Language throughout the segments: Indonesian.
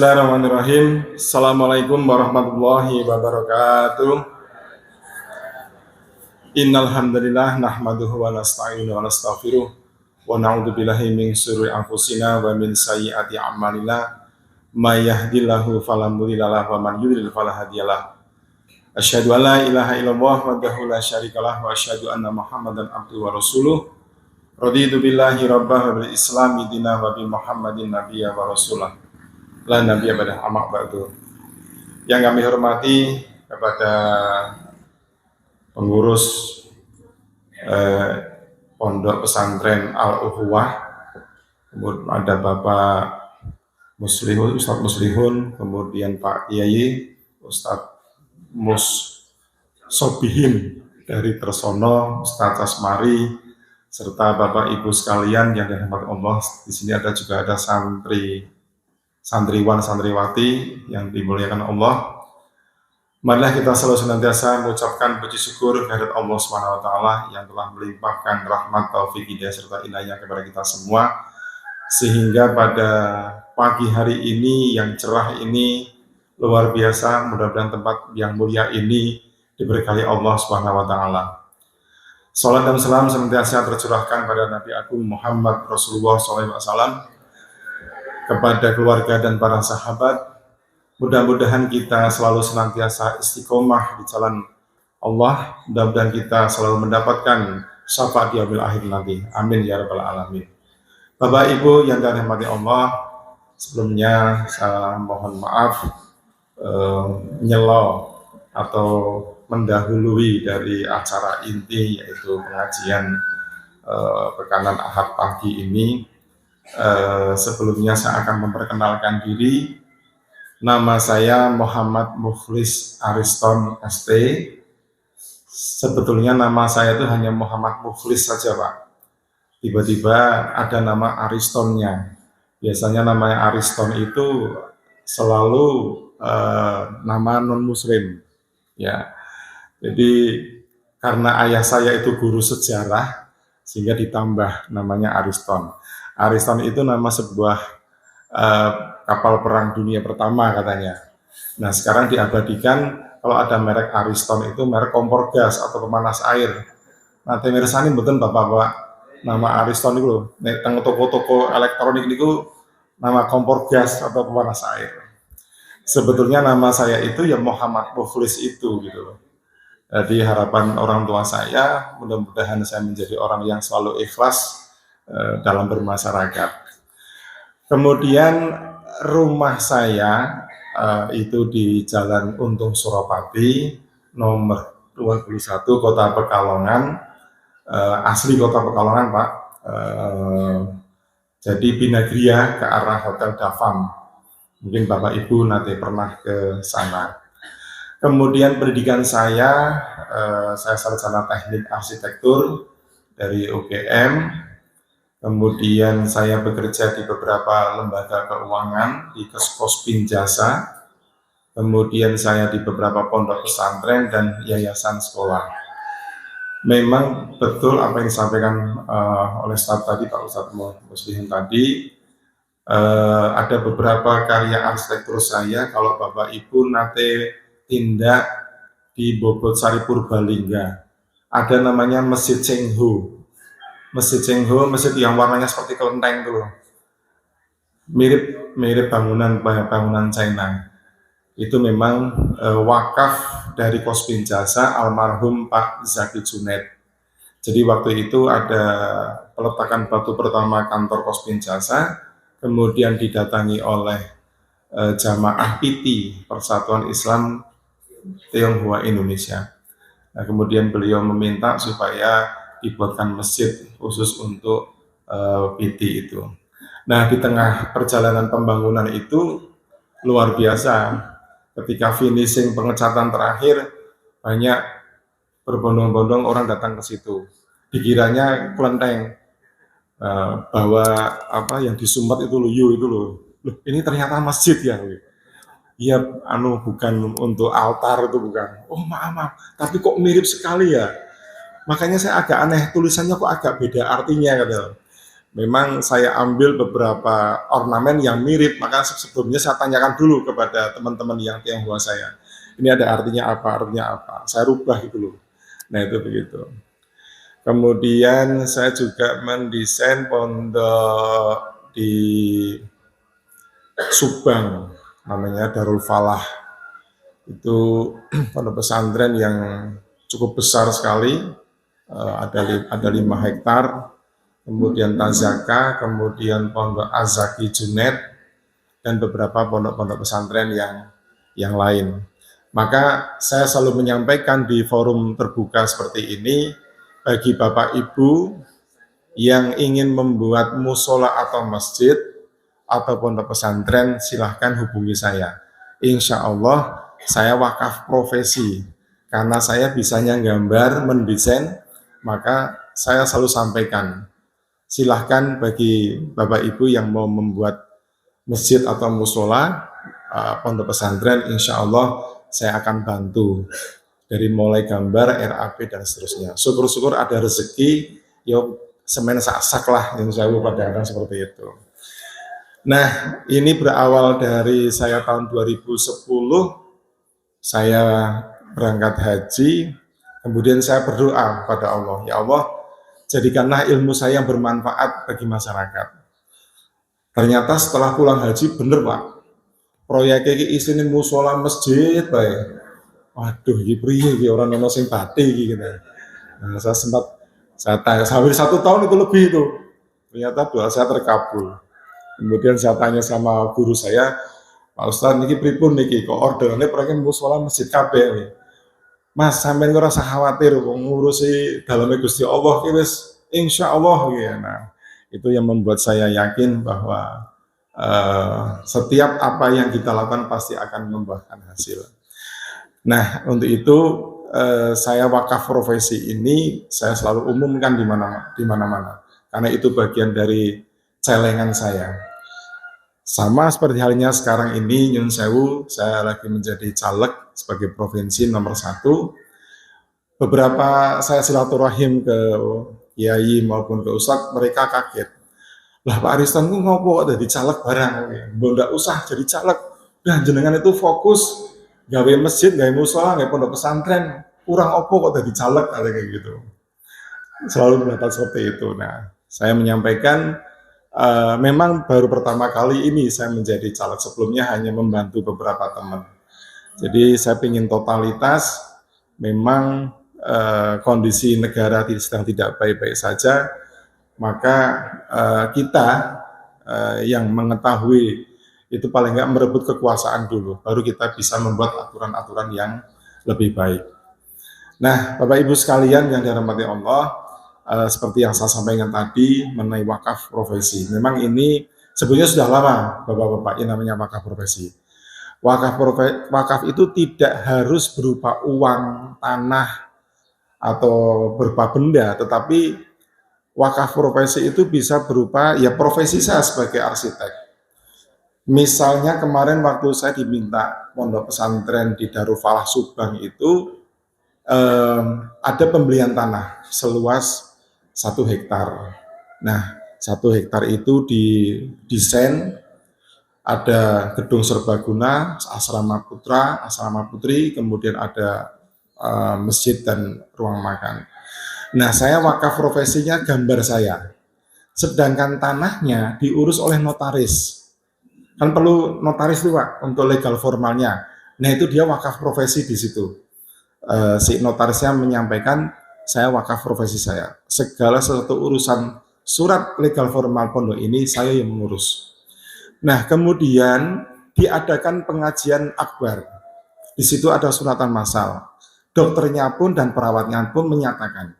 Bismillahirrahmanirrahim. Assalamualaikum warahmatullahi wabarakatuh. Innal hamdalillah nahmaduhu wa nasta'inuhu wa nastaghfiruh wa na'udzu billahi min syururi anfusina wa min sayyiati a'malina. May yahdihillahu fala mudilla lahu wa man yudlil fala hadiyalah. Asyhadu an la ilaha illallah wahdahu la syarikalah wa asyhadu anna Muhammadan abduhu wa rasuluh. Raditu billahi rabbah wa bil islami dinah wa bi Muhammadin nabiyya wa rasulah. La nabiyya ba'da amma ba'du. Yang kami hormati kepada pengurus Pondok Pesantren Al-Ukhuwah, kemudian ada Bapak Muslihun, Ustadz Muslihun, kemudian Pak Kiai, Ustadz Sobihin dari Tersono, Ustadz Asmari, serta Bapak Ibu sekalian yang dirahmati Allah. Di sini juga ada santriwan santriwati yang dimuliakan Allah. Marilah kita selalu senantiasa mengucapkan puji syukur kehadirat Allah SWT yang telah melimpahkan rahmat, taufik, hidayah serta inayah kepada kita semua, sehingga pada pagi hari ini yang cerah ini luar biasa. Mudah-mudahan tempat yang mulia ini diberkahi Allah SWT. Salam dan salam senantiasa tercurahkan pada Nabi Agung Muhammad Rasulullah SAW, kepada keluarga dan para sahabat. Mudah-mudahan kita selalu senantiasa istiqomah di jalan Allah. Mudah-mudahan kita selalu mendapatkan syafaat di yaumil akhir nanti. Amin ya rabbal alamin. Bapak Ibu yang dirahmati Allah, sebelumnya saya mohon maaf menyela atau mendahului dari acara inti, yaitu pengajian pekanan Ahad pagi ini. Sebelumnya saya akan memperkenalkan diri. Nama saya Muhammad Mukhlis Ariston ST. Sebetulnya nama saya itu hanya Muhammad Mukhlis saja, Pak. Tiba-tiba ada nama Aristonnya. Biasanya nama Ariston itu selalu nama non-muslim, ya. Jadi karena ayah saya itu guru sejarah, sehingga ditambah namanya Ariston. Ariston itu nama sebuah kapal perang dunia pertama katanya. Nah, sekarang diabadikan kalau ada merek Ariston itu merek kompor gas atau pemanas air. Nah, temirsani mboten Bapak-bapak, nama Ariston itu nek teng toko-toko elektronik niku nama kompor gas atau pemanas air. Sebetulnya nama saya itu ya Muhammad Mukhlis itu gitu loh. Jadi harapan orang tua saya, mudah-mudahan saya menjadi orang yang selalu ikhlas dalam bermasyarakat. Kemudian rumah saya itu di Jalan Untung Suropati nomor 21 Kota Pekalongan, asli Kota Pekalongan, Pak. Jadi Binagria ke arah Hotel Dafam. Mungkin Bapak Ibu nanti pernah ke sana. Kemudian pendidikan saya sarjana teknik arsitektur dari UGM. Kemudian saya bekerja di beberapa lembaga keuangan, di Kospin Jasa. Kemudian saya di beberapa pondok pesantren dan yayasan sekolah. Memang betul apa yang disampaikan oleh Ustadz tadi, Pak Ustadz Muslihin tadi. Ada beberapa karya arsitektur saya, kalau Bapak Ibu nanti tindak di Bobot Sari Purbalingga, ada namanya Masjid Chengho. Masjid Chengho, masjid yang warnanya seperti kelenteng tuh, mirip bangunan China. Itu memang wakaf dari Kospin Jasa almarhum Pak Zaki Junaid. Jadi waktu itu ada peletakan batu pertama kantor Kospin Jasa, kemudian didatangi oleh jamaah PT Persatuan Islam Tionghoa Indonesia. Nah, kemudian beliau meminta supaya dibuatkan masjid khusus untuk PT itu. Nah, di tengah perjalanan pembangunan itu luar biasa. Ketika finishing pengecatan terakhir, banyak berbondong-bondong orang datang ke situ. Dikiranya kelenteng, bahwa apa yang disumbat itu loh, loh ini ternyata masjid ya. Iya, bukan untuk altar itu bukan. Oh maaf, tapi kok mirip sekali ya. Makanya saya agak aneh, tulisannya kok agak beda artinya gitu. memang saya ambil beberapa ornamen yang mirip, maka sebelumnya saya tanyakan dulu kepada teman-teman yang Tionghoa saya. Ini ada artinya apa, saya rubah itu loh. Nah itu begitu. Kemudian saya juga mendesain pondok di Subang, namanya Darul Falah. Itu pondok pesantren yang cukup besar sekali, ada 5 hektar, kemudian Tazaka, kemudian pondok Azaki Junet, dan beberapa pondok-pondok pesantren yang lain. Maka saya selalu menyampaikan di forum terbuka seperti ini, bagi Bapak Ibu yang ingin membuat musola atau masjid atau pondok pesantren, silahkan hubungi saya. Insya Allah saya wakaf profesi, karena saya bisanya gambar, mendesain, maka saya selalu sampaikan, silahkan bagi Bapak Ibu yang mau membuat masjid atau musola, pondok pesantren, insya Allah saya akan bantu. Dari mulai gambar, RAP, dan seterusnya. Syukur-syukur ada rezeki, yuk semen sak-sak lah, yang saya pada seperti itu. Nah, ini berawal dari saya tahun 2010, saya berangkat haji, kemudian saya berdoa pada Allah, ya Allah, jadikanlah ilmu saya yang bermanfaat bagi masyarakat. Ternyata setelah pulang haji, bener Pak, proyek ini isinya musola masjid, Pak. Waduh, ini priye, ini orang nono sing bati gitu. Nah, saya tanya, sampai 1 tahun itu lebih itu. Ternyata doa saya terkabul. Kemudian saya tanya sama guru saya, Pak Ustadz, niki pripun niki, kok orderannya proyek musola masjid kabeh nih. Mas, sampai nggak rasa khawatir, ngurusi dalamnya Gusti Allah, wis insya Allah gitu. Nah, itu yang membuat saya yakin bahwa setiap apa yang kita lakukan pasti akan membuahkan hasil. Nah, untuk itu saya wakaf profesi ini saya selalu umumkan di mana-mana, karena itu bagian dari celengan saya. Sama seperti halnya sekarang ini, Nyun Sewu, saya lagi menjadi caleg sebagai provinsi nomor 1. Beberapa saya silaturahim ke kiai maupun ke ustadz, mereka kaget. Lah Pak Ariston itu ngopo ada di caleg barang, nggak usah jadi caleg. Nah jenengan itu fokus gawe masjid, gawe musola, gawe pondok pesantren, kurang opo kok jadi caleg, ada kayak gitu. Selalu mendapat seperti itu. Nah, saya menyampaikan memang baru pertama kali ini saya menjadi caleg, sebelumnya hanya membantu beberapa teman. Jadi saya ingin totalitas, memang kondisi negara sedang tidak baik-baik saja, maka kita yang mengetahui itu paling nggak merebut kekuasaan dulu, baru kita bisa membuat aturan-aturan yang lebih baik. Nah, Bapak Ibu sekalian yang dirahmati Allah, seperti yang saya sampaikan tadi mengenai wakaf profesi, memang ini sebenarnya sudah lama Bapak-Bapak yang namanya wakaf profesi. Wakaf itu tidak harus berupa uang, tanah, atau berupa benda, tetapi wakaf profesi itu bisa berupa ya profesi saya sebagai arsitek. Misalnya kemarin waktu saya diminta pondok pesantren di Darul Falah Subang itu ada pembelian tanah seluas 1 hektar. Nah, 1 hektar itu didesain, ada gedung serbaguna, asrama putra, asrama putri, kemudian ada masjid dan ruang makan. Nah, saya wakaf profesinya gambar saya, sedangkan tanahnya diurus oleh notaris. Kan perlu notaris tuh Pak untuk legal formalnya. Nah itu dia wakaf profesi di situ. Si notarisnya menyampaikan saya wakaf profesi saya. Segala sesuatu urusan surat legal formal pondok ini saya yang mengurus. Nah kemudian diadakan pengajian akbar. Di situ ada sunatan massal. Dokternya pun dan perawatnya pun menyatakan,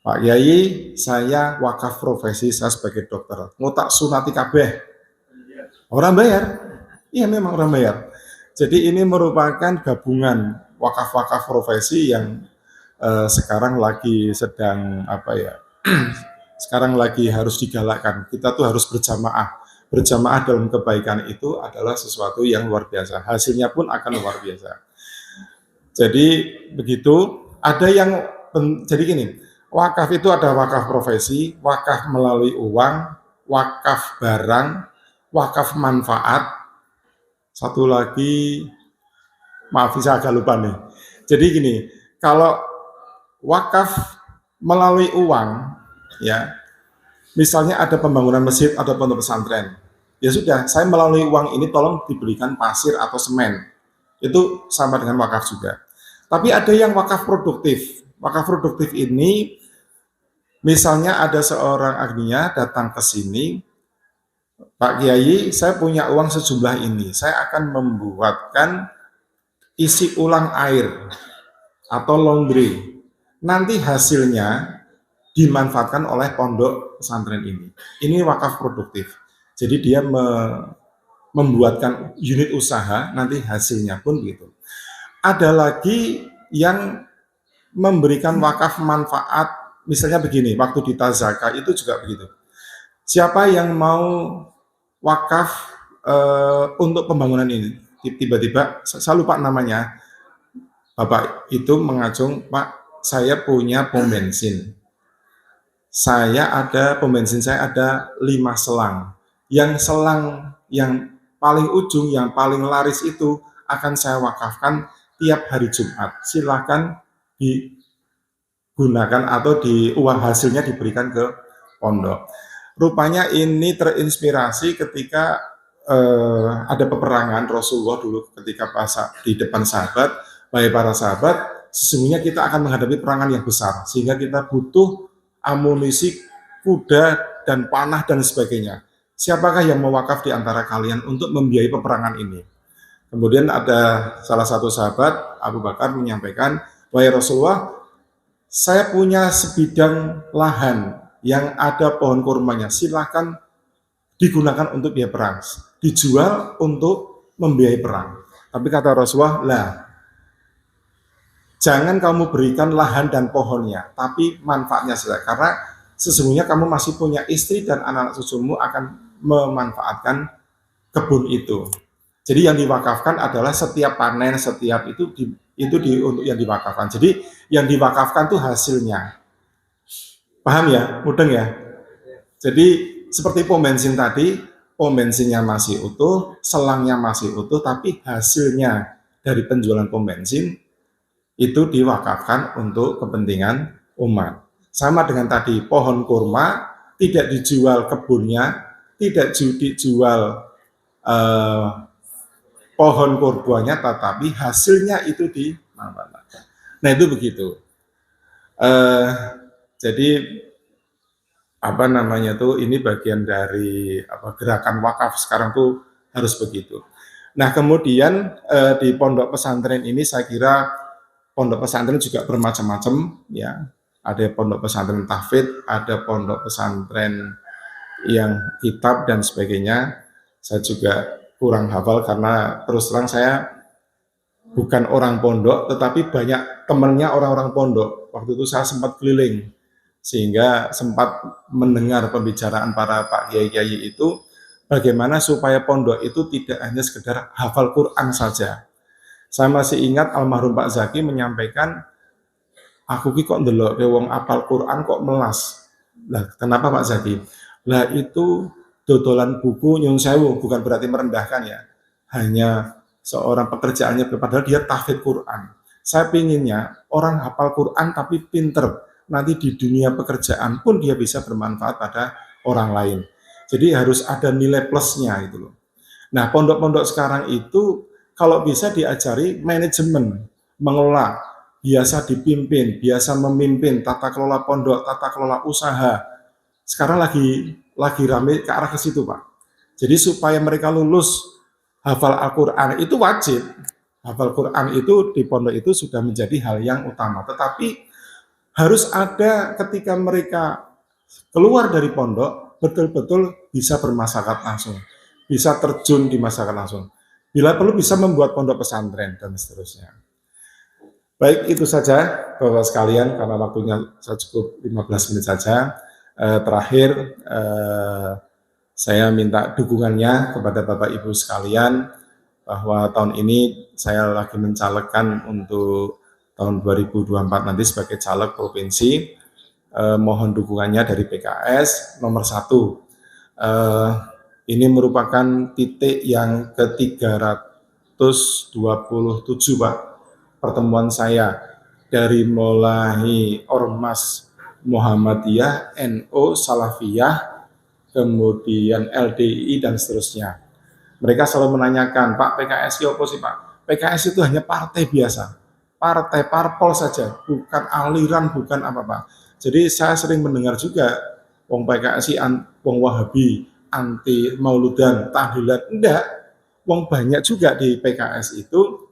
Pak Yai, saya wakaf profesi saya sebagai dokter. Ngutak sunati kabeh. Orang bayar, iya memang orang bayar. Jadi ini merupakan gabungan wakaf-wakaf profesi yang sekarang lagi sedang sekarang lagi harus digalakkan. Kita tuh harus berjamaah. Berjamaah dalam kebaikan itu adalah sesuatu yang luar biasa. Hasilnya pun akan luar biasa. Jadi begitu. Ada yang jadi gini, Wakaf itu ada wakaf profesi, wakaf melalui uang, wakaf barang, wakaf manfaat, satu lagi, maaf saya agak lupa nih. Jadi gini, kalau wakaf melalui uang, ya, misalnya ada pembangunan masjid atau pondok pesantren, ya sudah, saya melalui uang ini tolong diberikan pasir atau semen, itu sama dengan wakaf juga. Tapi ada yang wakaf produktif. Wakaf produktif ini, misalnya ada seorang agnia datang ke sini, Pak Kiai, saya punya uang sejumlah ini, saya akan membuatkan isi ulang air atau laundry. Nanti hasilnya dimanfaatkan oleh pondok pesantren ini. Ini wakaf produktif. Jadi dia membuatkan unit usaha, nanti hasilnya pun gitu. Ada lagi yang memberikan wakaf manfaat, misalnya begini, waktu di Tazaka itu juga begitu. Siapa yang mau wakaf untuk pembangunan ini? Tiba-tiba, saya lupa namanya, Bapak itu mengacung, Pak, saya punya pom bensin. Pom bensin saya ada 5 selang. Yang selang yang paling ujung, yang paling laris itu akan saya wakafkan tiap hari Jumat. Silakan digunakan atau uang hasilnya diberikan ke pondok. Rupanya ini terinspirasi ketika ada peperangan Rasulullah dulu ketika di depan sahabat, baik para sahabat, sesungguhnya kita akan menghadapi peperangan yang besar, sehingga kita butuh amunisi, kuda, dan panah, dan sebagainya. Siapakah yang mewakaf di antara kalian untuk membiayai peperangan ini? Kemudian ada salah satu sahabat, Abu Bakar, menyampaikan, wahai Rasulullah, saya punya sebidang lahan yang ada pohon kurmanya, silakan digunakan untuk biaya perang, dijual untuk membiayai perang. Tapi kata Rasulullah, lah, jangan kamu berikan lahan dan pohonnya, tapi manfaatnya saja. Karena sesungguhnya kamu masih punya istri dan anak cucumu akan memanfaatkan kebun itu. Jadi yang diwakafkan adalah setiap panen, setiap itu untuk yang diwakafkan. Jadi yang diwakafkan itu hasilnya. Paham ya? Mudeng ya? Jadi seperti pom bensin tadi, pom bensinnya masih utuh, selangnya masih utuh, tapi hasilnya dari penjualan pom bensin itu diwakafkan untuk kepentingan umat. Sama dengan tadi, pohon kurma tidak dijual kebunnya, tidak dijual pohon kurmanya, tetapi hasilnya itu dimanfaatkan. Nah itu begitu. Jadi apa namanya tuh, ini bagian dari gerakan wakaf sekarang tuh harus begitu. Nah kemudian di pondok pesantren ini saya kira pondok pesantren juga bermacam-macam ya. Ada pondok pesantren tahfidz, ada pondok pesantren yang kitab dan sebagainya. Saya juga kurang hafal karena terus terang saya bukan orang pondok, tetapi banyak temannya orang-orang pondok. Waktu itu saya sempat keliling, sehingga sempat mendengar pembicaraan para Pak Kiai-Kiai itu, bagaimana supaya pondok itu tidak hanya sekedar hafal Quran saja. Saya masih ingat almarhum Pak Zaki menyampaikan, aku kok ndelok wong apal Quran kok melas. Lah, kenapa Pak Zaki? Lah itu dodolan buku nyun sewu, bukan berarti merendahkan ya. Hanya seorang pekerjaannya, padahal dia tahfidz Quran. Saya pinginnya orang hafal Quran tapi pinter. Nanti di dunia pekerjaan pun dia bisa bermanfaat pada orang lain. Jadi harus ada nilai plusnya itu loh. Nah, pondok-pondok sekarang itu kalau bisa diajari manajemen, mengelola, biasa dipimpin, biasa memimpin, tata kelola pondok, tata kelola usaha. Sekarang lagi rame ke arah ke situ, Pak. Jadi supaya mereka lulus hafal Al-Quran itu wajib. Hafal Quran itu di pondok itu sudah menjadi hal yang utama. Tetapi harus ada ketika mereka keluar dari pondok, betul-betul bisa bermasyarakat langsung. Bisa terjun di masyarakat langsung. Bila perlu bisa membuat pondok pesantren dan seterusnya. Baik, itu saja Bapak sekalian, karena waktunya saya cukup 15 menit saja. Terakhir, saya minta dukungannya kepada Bapak Ibu sekalian, bahwa tahun ini saya lagi mencalekkan untuk tahun 2024 nanti sebagai caleg provinsi. mohon dukungannya dari PKS. Nomor 1, ini merupakan titik yang ke-327 Pak, pertemuan saya dari mulai Ormas Muhammadiyah, NU, Salafiyah, kemudian LDI dan seterusnya. Mereka selalu menanyakan, Pak, PKS itu apa sih Pak? PKS itu hanya partai biasa, partai parpol saja, bukan aliran, bukan apa-apa. Jadi saya sering mendengar juga, wong PKS wong Wahabi, anti Mauludan, tahlilan, enggak. Wong banyak juga di PKS itu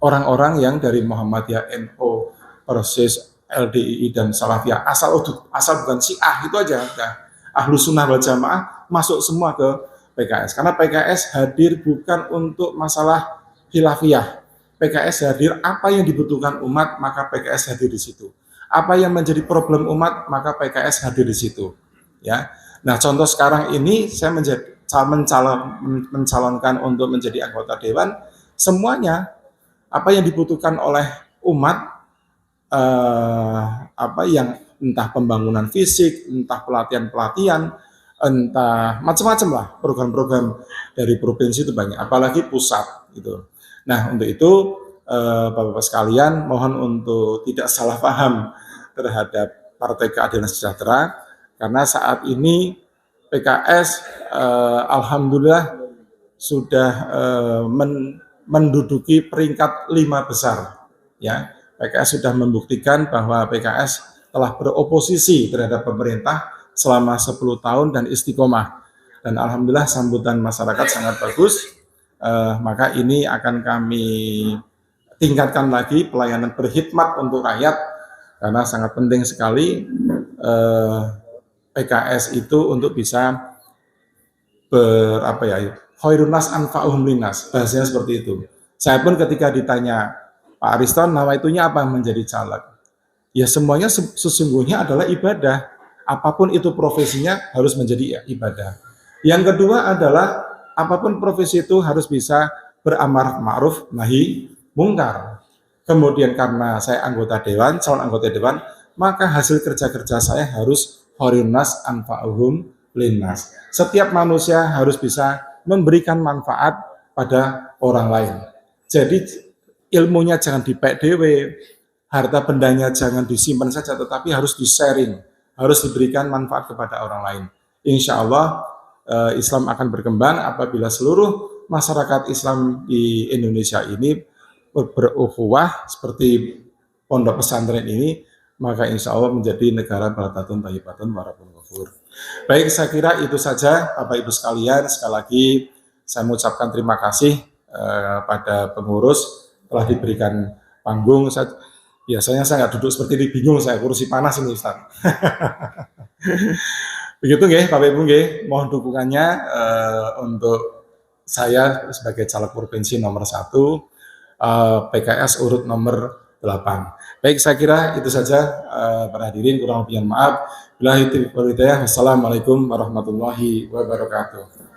orang-orang yang dari Muhammadiyah, NU, Persis, LDI dan Salafiyah, asal bukan Syiah itu aja. Nah, Ahlus Sunnah wal Jamaah masuk semua ke PKS. Karena PKS hadir bukan untuk masalah khilafiyah. PKS hadir apa yang dibutuhkan umat, maka PKS hadir di situ. Apa yang menjadi problem umat, maka PKS hadir di situ. Ya. Nah, contoh sekarang ini saya mencalonkan untuk menjadi anggota dewan, semuanya apa yang dibutuhkan oleh umat, apa yang entah pembangunan fisik, entah pelatihan-pelatihan, entah macam-macam lah, program-program dari provinsi itu banyak, apalagi pusat gitu. Nah, untuk itu Bapak-Bapak sekalian, mohon untuk tidak salah paham terhadap Partai Keadilan Sejahtera, karena saat ini PKS alhamdulillah sudah menduduki peringkat 5 besar. Ya, PKS sudah membuktikan bahwa PKS telah beroposisi terhadap pemerintah selama 10 tahun dan istiqomah. Dan alhamdulillah sambutan masyarakat sangat bagus. Maka ini akan kami tingkatkan lagi pelayanan berkhidmat untuk rakyat, karena sangat penting sekali PKS itu untuk bisa khairun nas anfa'uhum linnas, bahasanya seperti itu. Saya pun ketika ditanya, Pak Ariston, nawaitunya apa menjadi caleg? Ya semuanya sesungguhnya adalah ibadah. Apapun itu profesinya harus menjadi ibadah. Yang kedua adalah apapun profesi itu harus bisa beramar ma'ruf nahi mungkar. Kemudian karena saya anggota dewan, calon anggota dewan, maka hasil kerja-kerja saya harus khairun nas anfa'uhum linnas. Setiap manusia harus bisa memberikan manfaat pada orang lain. Jadi ilmunya jangan dipek dewe, harta bendanya jangan disimpan saja, tetapi harus di-sharing, harus diberikan manfaat kepada orang lain. Insya Allah Islam akan berkembang apabila seluruh masyarakat Islam di Indonesia ini berukhuwah seperti pondok pesantren ini, maka insya Allah menjadi negara baldatun thayyibatun warabun ghafur. Baik, saya kira itu saja Bapak Ibu sekalian. Sekali lagi saya mengucapkan terima kasih pada pengurus telah diberikan panggung. Biasanya saya nggak duduk seperti ini, bingung saya, kursi panas ini Ustaz. Begitu nggih Bapak Ibu nggih, mohon dukungannya untuk saya sebagai caleg provinsi nomor 1, PKS urut nomor 8. Baik, saya kira itu saja para hadirin, kurang lebih maaf. Wassalamualaikum warahmatullahi wabarakatuh.